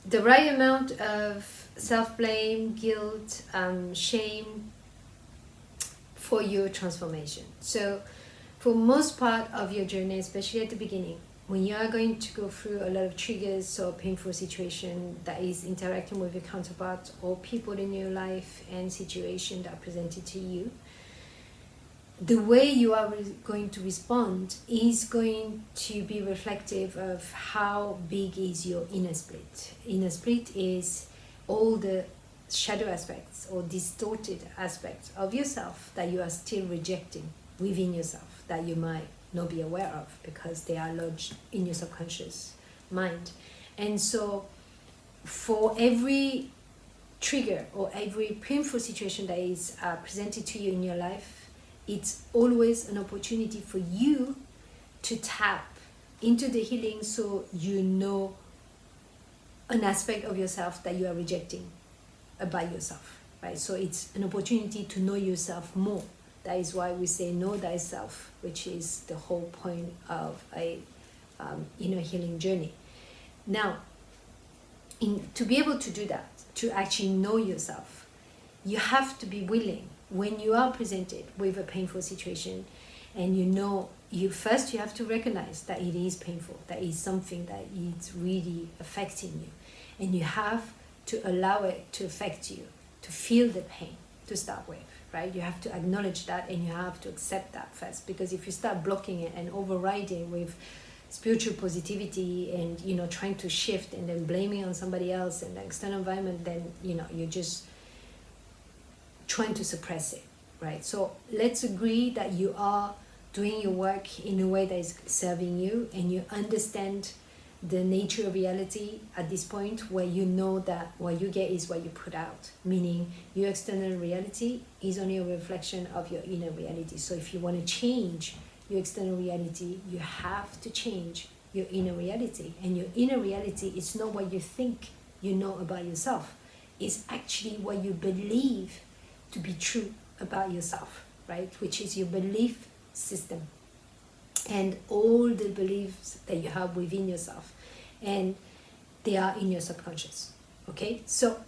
the right amount of self-blame, guilt, shame for your transformation. So for most part of your journey, especially at the beginning, when you are going to go through a lot of triggers or painful situation that is interacting with your counterpart or people in your life and situation that are presented to you, the way you are going to respond is going to be reflective of how big is your inner split. Inner split is all the shadow aspects or distorted aspects of yourself that you are still rejecting within yourself, that you might not be aware of because they are lodged in your subconscious mind. And so for every trigger or every painful situation that is presented to you in your life, it's always an opportunity for you to tap into the healing, so you know an aspect of yourself that you are rejecting about yourself, right? So it's an opportunity to know yourself more. That is why we say know thyself, which is the whole point of a inner healing journey. Now, to be able to do that, to actually know yourself, you have to be willing, when you are presented with a painful situation and you have to recognize that it is painful, that is something that is really affecting you, and you have to allow it to affect you, to feel the pain to start with, right? You have to acknowledge that and you have to accept that first, because if you start blocking it and overriding with spiritual positivity and trying to shift and then blaming on somebody else and the external environment, then you're just trying to suppress it, right? So let's agree that you are doing your work in a way that is serving you, and you understand the nature of reality at this point, where you know that what you get is what you put out, meaning your external reality is only a reflection of your inner reality. So if you want to change your external reality, you have to change your inner reality. And your inner reality is not what you think you know about yourself, it's actually what you believe to be true about yourself, right? Which is your belief system and all the beliefs that you have within yourself, and they are in your subconscious. Okay, so